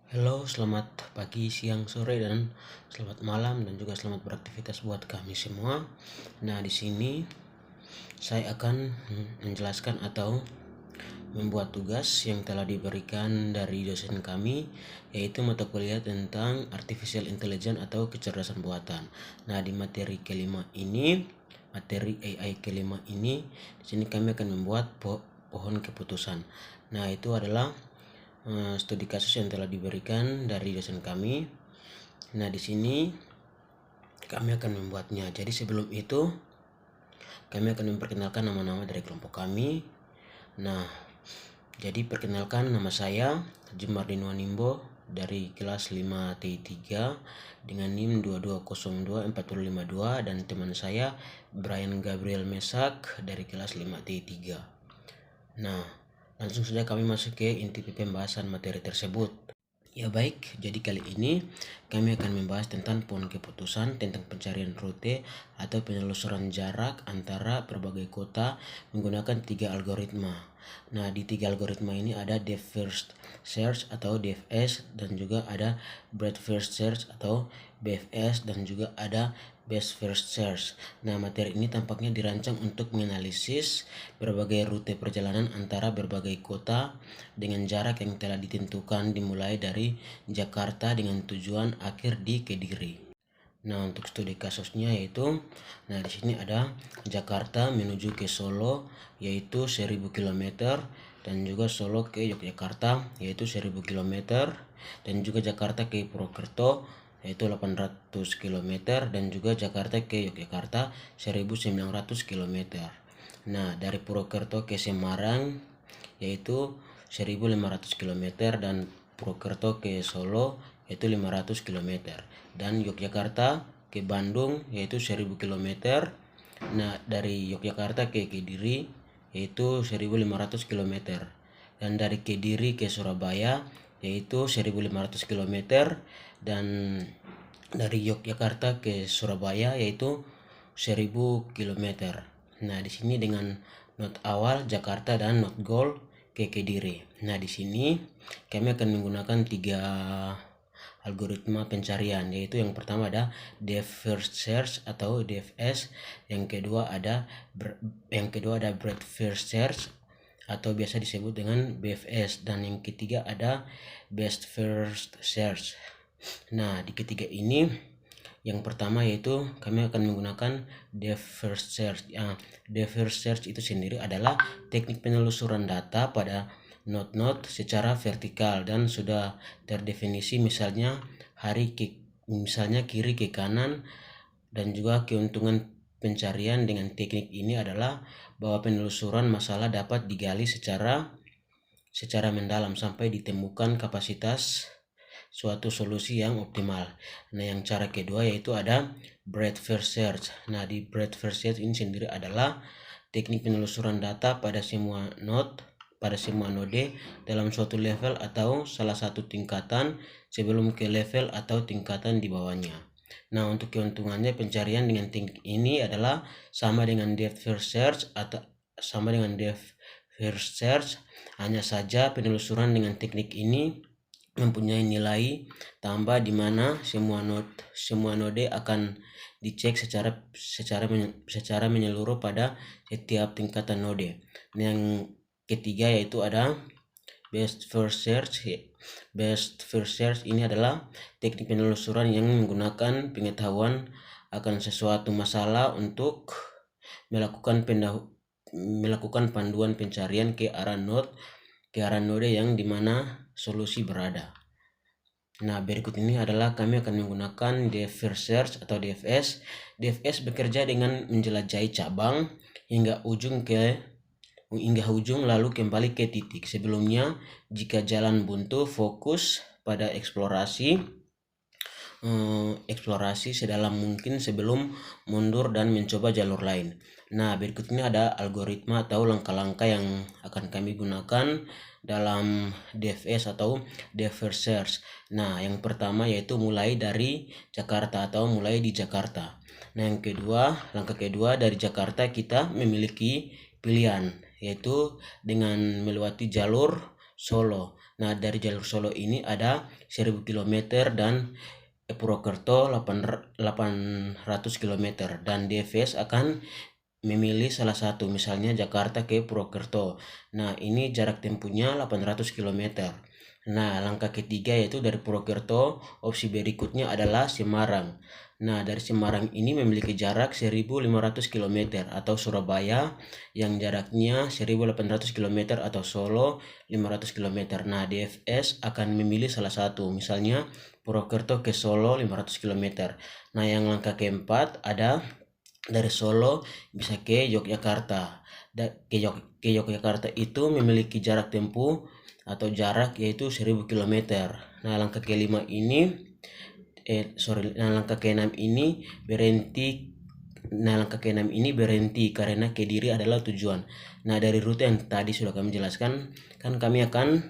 Halo, selamat pagi, siang, sore, dan selamat malam, dan juga selamat beraktivitas buat kami semua. Nah, di sini saya akan menjelaskan atau membuat tugas yang telah diberikan dari dosen kami, yaitu mata kuliah tentang Artificial Intelligence atau kecerdasan buatan. Nah, di materi AI kelima ini, di sini kami akan membuat pohon keputusan. Nah, itu adalah studi kasus yang telah diberikan dari dosen kami. Nah, di sini kami akan membuatnya. Jadi sebelum itu kami akan memperkenalkan nama-nama dari kelompok kami. Nah, jadi perkenalkan, nama saya Jumardin Wanimbo dari kelas 5T3 dengan NIM 2202452, dan teman saya Brian Gabriel Mesak dari kelas 5T3. Nah, langsung saja kami masuk ke inti pembahasan materi tersebut. Ya baik, jadi kali ini kami akan membahas tentang pohon keputusan, tentang pencarian rute atau penelusuran jarak antara berbagai kota menggunakan 3 algoritma. Nah, di 3 algoritma ini ada Depth First Search atau DFS, dan juga ada Breadth First Search atau BFS, dan juga ada Best First Search. Nah, materi ini tampaknya dirancang untuk menganalisis berbagai rute perjalanan antara berbagai kota dengan jarak yang telah ditentukan dimulai dari Jakarta dengan tujuan akhir di Kediri. Nah, untuk studi kasusnya yaitu, di sini ada Jakarta menuju ke Solo yaitu 1000 km, dan juga Solo ke Yogyakarta yaitu 1000 km, dan juga Jakarta ke Purwokerto yaitu 800 km, dan juga Jakarta ke Yogyakarta 1900 km. Nah, dari Purwokerto ke Semarang yaitu 1500 km, dan Purwokerto ke Solo yaitu 500 km, dan Yogyakarta ke Bandung yaitu 1000 km. Nah, dari Yogyakarta ke Kediri yaitu 1500 km, dan dari Kediri ke Surabaya yaitu 1500 km, dan dari Yogyakarta ke Surabaya yaitu 1000 km. Nah, di sini dengan not awal Jakarta dan not goal ke Kediri. Nah, di sini kami akan menggunakan 3 algoritma pencarian, yaitu yang pertama ada Depth First Search atau DFS, yang kedua ada Breadth First Search atau biasa disebut dengan BFS, dan yang ketiga ada Best First Search. Nah, di ketiga ini yang pertama yaitu kami akan menggunakan Depth First Search. Depth First Search itu sendiri adalah teknik penelusuran data pada node-node secara vertikal dan sudah terdefinisi, misalnya kiri ke kanan, dan juga keuntungan pencarian dengan teknik ini adalah bahwa penelusuran masalah dapat digali secara mendalam sampai ditemukan kapasitas suatu solusi yang optimal. Nah, yang cara kedua yaitu ada Breadth First Search. Nah, di Breadth First Search ini sendiri adalah teknik penelusuran data pada semua node dalam suatu level atau salah satu tingkatan sebelum ke level atau tingkatan di bawahnya. Nah, untuk keuntungannya pencarian dengan teknik ini adalah sama dengan Depth First Search, hanya saja penelusuran dengan teknik ini mempunyai nilai tambah di mana semua node akan dicek secara menyeluruh pada setiap tingkatan node. Yang ketiga yaitu ada Best First Search. Best First Search ini adalah teknik penelusuran yang menggunakan pengetahuan akan sesuatu masalah untuk melakukan panduan pencarian ke arah node yang dimana solusi berada. Nah, berikut ini adalah kami akan menggunakan Depth First Search atau DFS. DFS bekerja dengan menjelajahi cabang hingga ujung lalu kembali ke titik sebelumnya. Jika jalan buntu, fokus pada eksplorasi sedalam mungkin sebelum mundur dan mencoba jalur lain. Nah, berikut ini ada algoritma atau langkah-langkah yang akan kami gunakan dalam DFS atau Depth First Search. Nah, yang pertama yaitu mulai dari Jakarta atau mulai di Jakarta. Nah, langkah kedua dari Jakarta kita memiliki pilihan yaitu dengan melewati jalur Solo. Nah, dari jalur Solo ini ada 1000 km dan Purwokerto 800 km, dan DFS akan memilih salah satu, misalnya Jakarta ke Purwokerto. Nah, ini jarak tempuhnya 800 km. Nah, langkah ketiga yaitu dari Purwokerto, opsi berikutnya adalah Semarang. Nah, dari Semarang ini memiliki jarak 1500 km, atau Surabaya yang jaraknya 1800 km, atau Solo 500 km. Nah, DFS akan memilih salah satu, misalnya Purwokerto ke Solo 500 km. Nah, yang langkah keempat ada dari Solo bisa ke Yogyakarta. Ke Yogyakarta itu memiliki jarak tempuh atau jarak yaitu 1000 km. Nah, langkah keenam ini berhenti. Nah, langkah keenam ini berhenti karena Kediri adalah tujuan. Nah, dari rute yang tadi sudah kami jelaskan, kan kami akan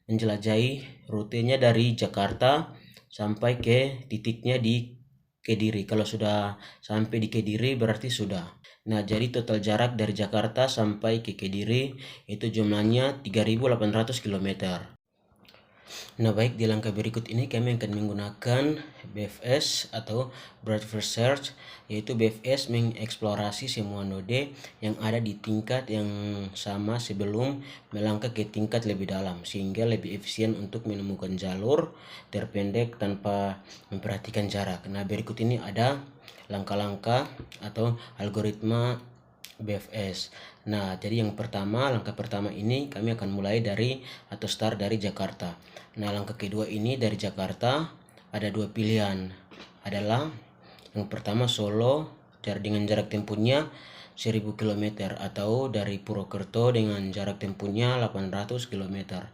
menjelajahi rutenya dari Jakarta sampai ke titiknya di Kediri. Kalau sudah sampai di Kediri berarti sudah. Nah, jadi total jarak dari Jakarta sampai ke Kediri itu jumlahnya 3800 km. Nah, baik, di langkah berikut ini kami akan menggunakan BFS atau Breadth First Search, yaitu BFS mengeksplorasi semua node yang ada di tingkat yang sama sebelum melangkah ke tingkat lebih dalam, sehingga lebih efisien untuk menemukan jalur terpendek tanpa memperhatikan jarak. Nah, berikut ini ada langkah-langkah atau algoritma BFS. Nah, jadi langkah pertama ini kami akan mulai dari atau start dari Jakarta. Nah, langkah kedua ini dari Jakarta ada dua pilihan. Adalah yang pertama Solo dengan jarak tempuhnya 1000 km, atau dari Purwokerto dengan jarak tempuhnya 800 km.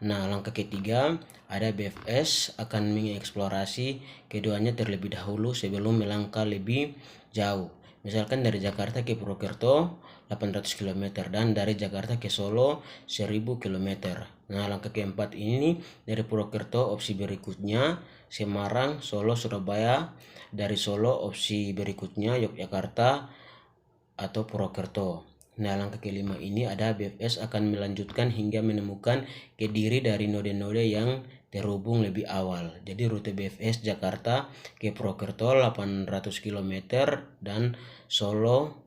Nah, langkah ketiga ada BFS akan mengeksplorasi keduanya terlebih dahulu sebelum melangkah lebih jauh. Misalkan dari Jakarta ke Purwokerto 800 km dan dari Jakarta ke Solo 1000 km. Nah, langkah keempat ini dari Purwokerto opsi berikutnya Semarang, Solo, Surabaya. Dari Solo opsi berikutnya Yogyakarta atau Purwokerto. Nah, langkah kelima ini ada BFS akan melanjutkan hingga menemukan Kediri dari node-node yang terhubung lebih awal. Jadi rute BFS Jakarta ke Purwokerto 800 km dan Solo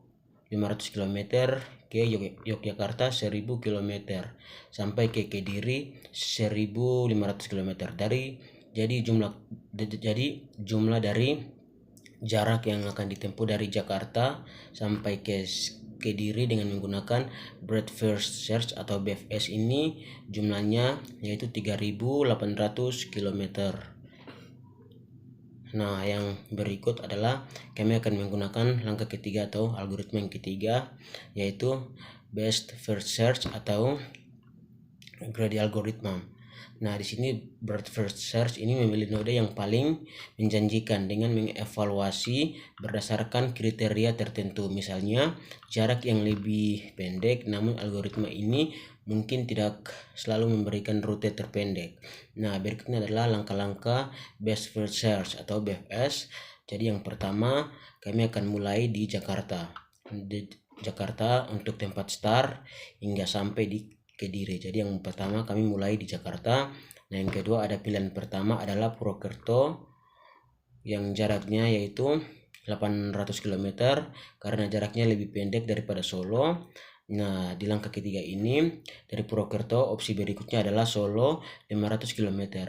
500 km ke Yogyakarta 1000 km sampai ke Kediri 1500 km. Jadi jumlah dari jarak yang akan ditempuh dari Jakarta sampai ke Kediri dengan menggunakan Breadth First Search atau BFS ini jumlahnya yaitu 3800 km. Nah, yang berikut adalah kami akan menggunakan langkah ketiga atau algoritma yang ketiga, yaitu Best First Search atau Greedy Algorithm. Nah, di sini Breadth First Search ini memilih node yang paling menjanjikan dengan mengevaluasi berdasarkan kriteria tertentu. Misalnya, jarak yang lebih pendek, namun algoritma ini mungkin tidak selalu memberikan rute terpendek. Nah, berikutnya adalah langkah-langkah Best First Search atau BFS. Jadi yang pertama, kami akan mulai di Jakarta. Untuk tempat start hingga sampai di Kediri. Jadi yang pertama kami mulai di Jakarta. Nah, yang kedua ada pilihan pertama adalah Purwokerto yang jaraknya yaitu 800 km karena jaraknya lebih pendek daripada Solo. Nah, di langkah ketiga ini dari Purwokerto opsi berikutnya adalah Solo 500 km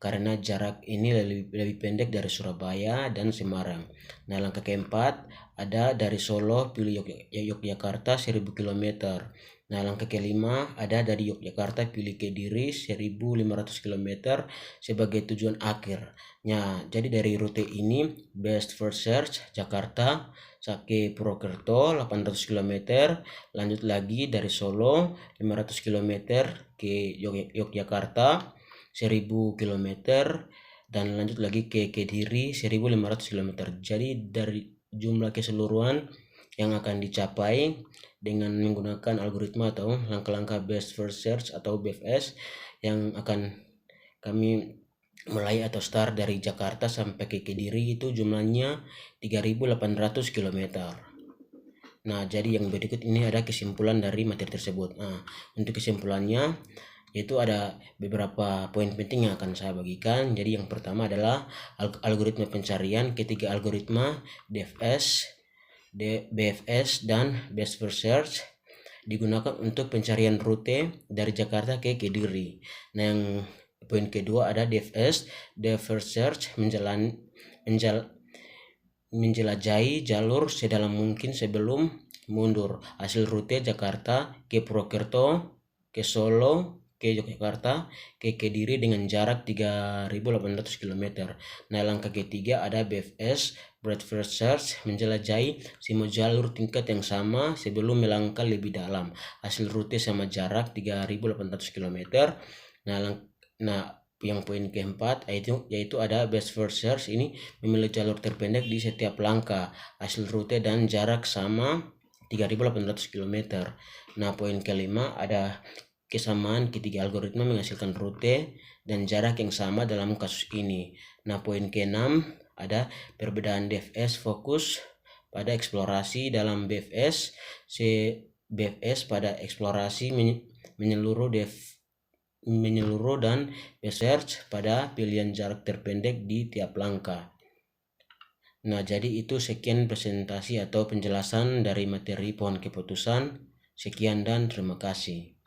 karena jarak ini lebih pendek dari Surabaya dan Semarang. Nah, langkah keempat ada dari Solo pilih Yogyakarta 1000 km. Nah, langkah kelima ada dari Yogyakarta pilih Kediri 1500 km sebagai tujuan akhir. Nah, jadi dari rute ini Best First Search Jakarta sampai Purwokerto 800 km, lanjut lagi dari Solo 500 km ke Yogyakarta 1000 km dan lanjut lagi ke Kediri 1500 km. Jadi dari jumlah keseluruhan yang akan dicapai dengan menggunakan algoritma atau langkah-langkah Best First Search atau BFS yang akan kami mulai atau start dari Jakarta sampai ke Kediri itu jumlahnya 3800 km. Nah, jadi yang berikut ini ada kesimpulan dari materi tersebut. Nah, untuk kesimpulannya yaitu ada beberapa poin penting yang akan saya bagikan. Jadi yang pertama adalah algoritma pencarian, ketiga algoritma DFS, BFS dan Best First Search digunakan untuk pencarian rute dari Jakarta ke Kediri. Nah, yang poin kedua ada DFS, The First Search menjelajahi jalur sedalam mungkin sebelum mundur. Hasil rute Jakarta ke Purwokerto, ke Solo, ke Yogyakarta, ke Kediri dengan jarak 3.800 km. Nah, langkah ketiga ada BFS, Breadth First Search, menjelajahi semua jalur tingkat yang sama sebelum melangkah lebih dalam. Hasil rute sama jarak 3.800 km. Nah, yang poin keempat yaitu ada Best First Search, ini memilih jalur terpendek di setiap langkah, hasil rute dan jarak sama 3.800 km. Nah, poin kelima ada kesamaan ketiga algoritma menghasilkan rute dan jarak yang sama dalam kasus ini. Nah, poin keenam ada perbedaan DFS fokus pada eksplorasi dalam BFS pada eksplorasi menyeluruh dan research pada pilihan jarak terpendek di tiap langkah. Nah, jadi itu sekian presentasi atau penjelasan dari materi pohon keputusan. Sekian dan terima kasih.